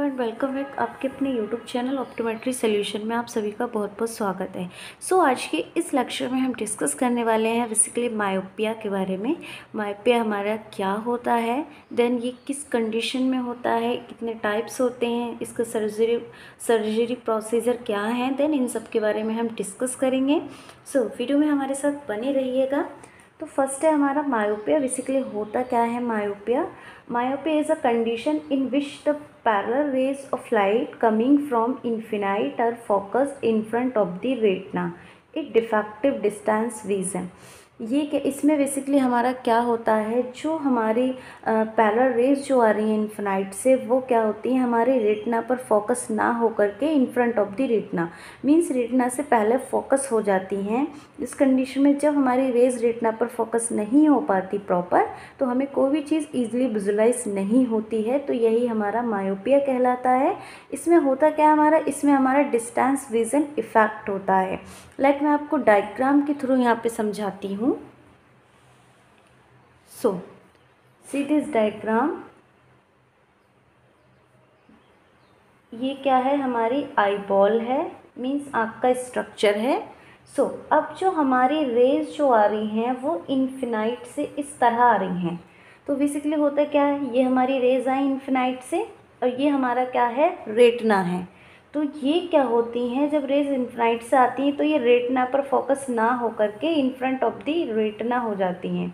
And welcome back आपके अपने YouTube channel optometry solution में आप सभी का बहुत बहुत स्वागत है। आज के इस लेक्चर में हम डिस्कस करने वाले हैं बेसिकली मायोपिया के बारे में। मायोपिया हमारा क्या होता है, देन ये किस कंडीशन में होता है, कितने टाइप्स होते हैं, इसका सर्जरी प्रोसीजर क्या है, देन इन सब के बारे में हम डिस्कस करेंगे। वीडियो में हमारे साथ बने रहिएगा। तो फर्स्ट है हमारा मायोपिया। बेसिकली होता क्या है myopia? Myopia is a condition in which the parallel rays of light coming from infinite are focused in front of the retina. एक डिफेक्टिव डिस्टेंस विजन। ये क्या इसमें बेसिकली हमारा क्या होता है, जो हमारी पैरेलल रेज जो आ रही हैं इन्फिनाइट से, वो क्या होती हैं हमारे रेटिना पर फोकस ना हो करके in front of the retina, means retina से पहले फोकस हो जाती हैं। इस कंडीशन में जब हमारी रेज रेटिना पर फोकस नहीं हो पाती प्रॉपर, तो हमें कोई भी चीज़ ईजिली विजुलाइज नहीं होती है। तो यही हमारा मायोपिया कहलाता है। इसमें होता क्या हमारा, इसमें हमारा डिस्टेंस विजन इफेक्ट होता है। लाइक मैं आपको डायग्राम के थ्रू यहाँ पे समझाती हूँ। See this diagram. ये क्या है, हमारी आई बॉल है, मीन्स आँख का स्ट्रक्चर है। अब जो हमारी रेज जो आ रही हैं वो इन्फिनाइट से इस तरह आ रही हैं। तो बेसिकली होता क्या है, ये हमारी रेज आई इन्फिनाइट से और ये हमारा क्या है, रेटिना है। तो ये क्या होती हैं, जब रेज इन्फिनाइट से आती हैं तो ये रेटिना पर फोकस ना हो करके in front of the retina हो जाती हैं।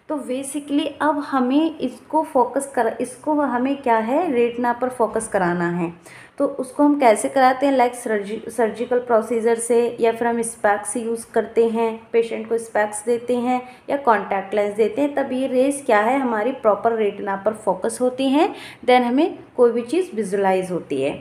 तो बेसिकली अब हमें इसको हमें क्या है, रेटिना पर फोकस कराना है। तो उसको हम कैसे कराते हैं, लाइक सर्जिकल प्रोसीजर से, या फिर हम स्पेक्स यूज़ करते हैं, पेशेंट को स्पेक्स देते हैं या कॉन्टैक्ट लेंस देते हैं। तब ये रेज क्या है, हमारी प्रॉपर रेटिना पर फोकस होती हैं, देन हमें कोई भी चीज़ विजुलाइज होती है।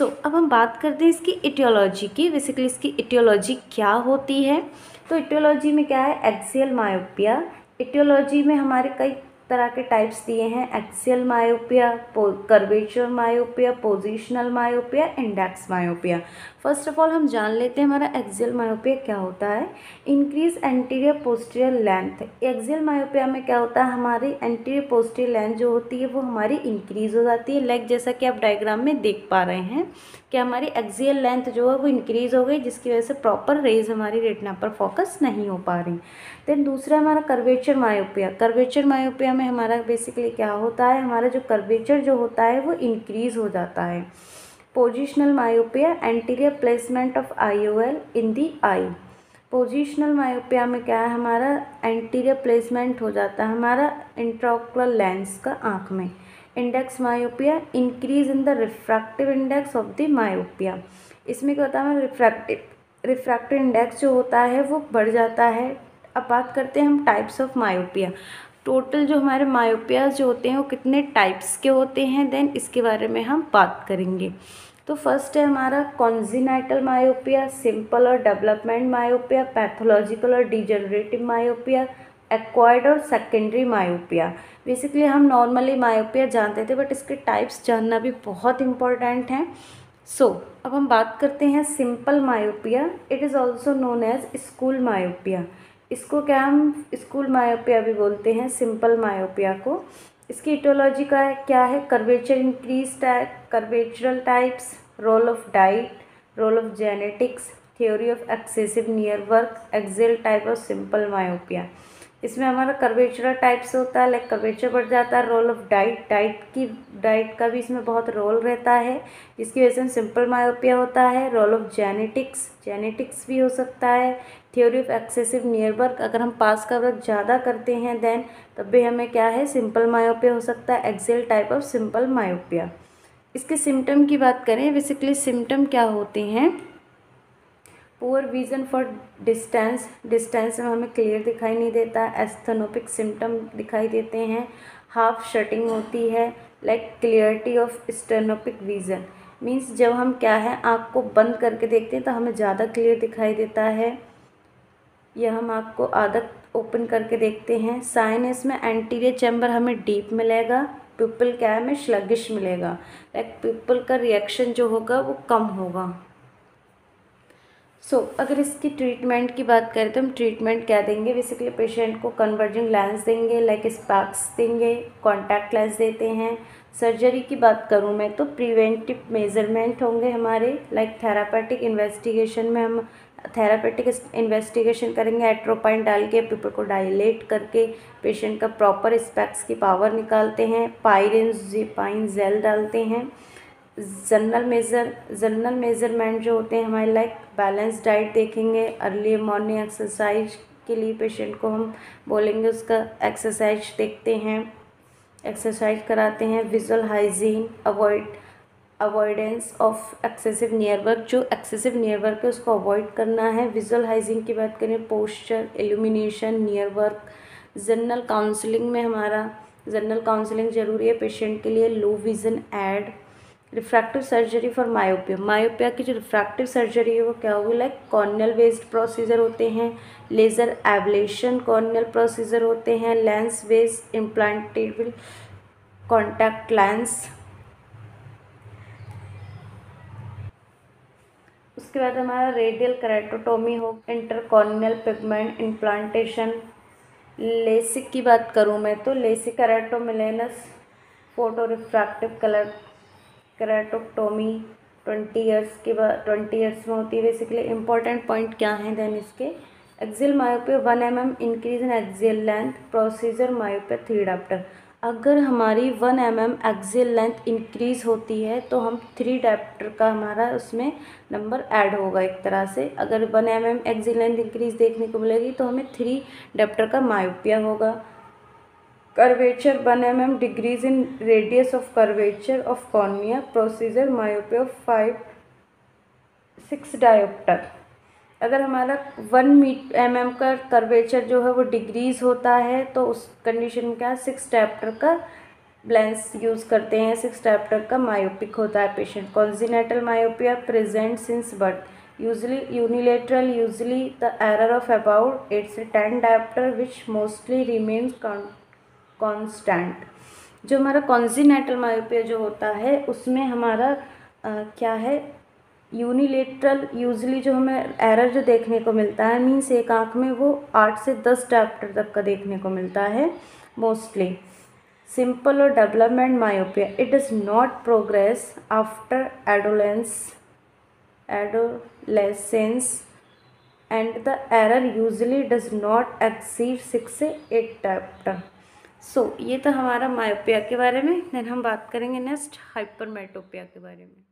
अब हम बात करते हैं इसकी इटियोलॉजी की। बेसिकली इसकी इटियोलॉजी क्या होती है? तो इटियोलॉजी में क्या है, एक्सियल मायोपिया। इटियोलॉजी में हमारे कई तरह के टाइप्स दिए हैं, axial myopia, curvature myopia, positional myopia, index myopia. First of all हम जान लेते हैं हमारा एक्सियल मायोपिया क्या होता है। Increase anterior posterior length. Axial myopia में क्या होता है, हमारी एंटीरियर पोस्टीरियर लेंथ जो होती है वो हमारी इंक्रीज हो जाती है। लाइक जैसा कि आप डायग्राम में देख पा रहे हैं कि हमारी एक्सियल लेंथ जो है वो इंक्रीज हो गई, जिसकी वजह से प्रॉपर रेज हमारी रेटिना पर फोकस नहीं हो पा रही। देन दूसरा हमारा कर्वेचर मायोपिया। कर्वेचर मायोपिया में हमारा बेसिकली क्या होता है, हमारा जो कर्वेचर जो होता है वो इंक्रीज हो जाता है। Positional myopia, anterior placement of IOL in the I. Positional myopia में क्या है, हमारा एंटीरियर प्लेसमेंट हो जाता है हमारा इंट्राओकुलर लेंस का आँख में। Index myopia, increase in the refractive index of the myopia. इसमें क्या होता है, रिफ्रैक्टिव इंडेक्स जो होता है वो बढ़ जाता है। अब बात करते हैं हम टाइप्स ऑफ मायोपिया। टोटल जो हमारे मायोपियाज जो होते हैं वो कितने टाइप्स के होते हैं, देन इसके बारे में हम बात करेंगे। तो फर्स्ट है हमारा कॉन्जेनाइटल मायोपिया, सिंपल और डेवलपमेंट मायोपिया, पैथोलॉजिकल और डिजेनरेटिव मायोपिया, एक्वायर्ड और सेकेंडरी मायोपिया। बेसिकली हम नॉर्मली मायोपिया जानते थे, बट इसके टाइप्स जानना भी बहुत इंपॉर्टेंट हैं। अब हम बात करते हैं simple myopia. It is also known as school myopia. इसको क्या हम स्कूल मायोपिया भी बोलते हैं, सिंपल मायोपिया को। इसकी इटियोलॉजी का क्या है, curvature increase type, curvatural types, role of diet, role of genetics, theory of excessive near work, axial type of simple myopia. इसमें हमारा कर्वेचरल टाइप्स होता है, लाइक कर्वेचर बढ़ जाता है। रोल ऑफ डाइट का भी इसमें बहुत रोल रहता है, जिसकी वजह से सिंपल मायोपिया होता है। रोल ऑफ जेनेटिक्स भी हो सकता है। Theory of excessive near work, अगर हम पास का वर्क ज़्यादा करते हैं देन तब भी हमें क्या है, सिंपल मायोपिया हो सकता है। Axial type of simple myopia. इसके सिम्टम की बात करें, बेसिकली सिम्टम क्या होते हैं, पुअर विजन फॉर डिस्टेंस में हमें क्लियर दिखाई नहीं देता। एस्थेनोपिक सिम्टम दिखाई देते हैं। हाफ शटिंग होती है, like clarity of stenopaeic vision, means जब हम क्या है आँख को बंद करके देखते हैं तो हमें ज़्यादा क्लियर दिखाई देता है, या हम आँख को आधा ओपन करके देखते हैं। साइनस में एंटीरियर चैम्बर हमें डीप मिलेगा। पिपल क्या है, हमें स्लगिश मिलेगा, लाइक पिपल का रिएक्शन जो होगा वो कम होगा। अगर इसकी ट्रीटमेंट की बात करें तो हम ट्रीटमेंट क्या देंगे, बेसिकली पेशेंट को कन्वर्जिंग लेंस देंगे, लाइक स्पेक्स देंगे, कॉन्टैक्ट लेंस देते हैं। सर्जरी की बात करूँ मैं तो प्रिवेंटिव मेजरमेंट होंगे हमारे, लाइक थेरापेटिक इन्वेस्टिगेशन में हम थेरापेटिक इन्वेस्टिगेशन करेंगे, एट्रोपाइन डाल के पीपल को डायलेट करके पेशेंट का प्रॉपर स्पेक्स की पावर निकालते हैं, पाइन जेल डालते हैं। जनरल मेजरमेंट जो होते हैं हमारे, लाइक बैलेंस डाइट देखेंगे, अर्ली मॉर्निंग एक्सरसाइज के लिए पेशेंट को हम बोलेंगे उसका एक्सरसाइज देखते हैं, एक्सरसाइज कराते हैं। Visual hygiene, avoidance of excessive near work, जो एक्सेसिव नियर वर्क है उसको अवॉइड करना है। विजुअल हाइजीन की बात करें, posture, illumination, near work. General counselling में हमारा जनरल काउंसलिंग ज़रूरी है पेशेंट के लिए। Low vision aid. Refractive surgery for myopia की जो रिफ्रैक्टिव सर्जरी है वो क्या होगी, लाइक कॉर्नियल बेस्ड प्रोसीजर होते हैं, लेज़र एब्लेशन कॉर्नियल प्रोसीजर होते हैं, lens based implantable contact lens. उसके बाद हमारा रेडियल केरेटोटोमी हो, इंटरकॉर्नियल पिगमेंट इम्प्लांटेशन। लेसिक की बात करूँ मैं तो LASIK keratomileusis photo refractive colour keratotomy 20 years में होती है। बेसिकली इंपॉर्टेंट पॉइंट क्या है देन इसके, axial myopia 1 mm increase in axial length, procedure myopia 3 dioptre. अगर हमारी 1 mm एक्सियल लेंथ इंक्रीज होती है तो हम 3 डायप्टर का हमारा उसमें नंबर ऐड होगा एक तरह से। अगर 1 mm एक्सियल लेंथ इंक्रीज देखने को मिलेगी तो हमें 3 डायप्टर का मायोपिया होगा। Curvature 1 mm decrease in radius of curvature of cornea, procedure myopia 6 dioptre. अगर हमारा 1 mm का कर्वेचर जो है वो डिक्रीज होता है तो उस कंडीशन में क्या 6 डायोप्टर का लेंस यूज़ करते हैं, 6 डायोप्टर का मायोपिक होता है patient. Congenital myopia present since birth, usually unilateral, usually the error of about 8 से 10 dioptre which mostly remains constant. जो हमारा कॉन्जिनेटल मायोपिया जो होता है उसमें हमारा क्या है, यूनिलेटरल यूजली जो हमें एरर जो देखने को मिलता है, मीन्स एक आँख में वो 8 से 10 डायोप्टर तक का देखने को मिलता है मोस्टली। सिंपल और development myopia, it does not progress after adolescence and the error usually does not exceed 6 से 8 डायोप्टर। ये तो हमारा मायोपिया के बारे में। देन हम बात करेंगे नेक्स्ट हाइपरमेट्रोपिया के बारे में।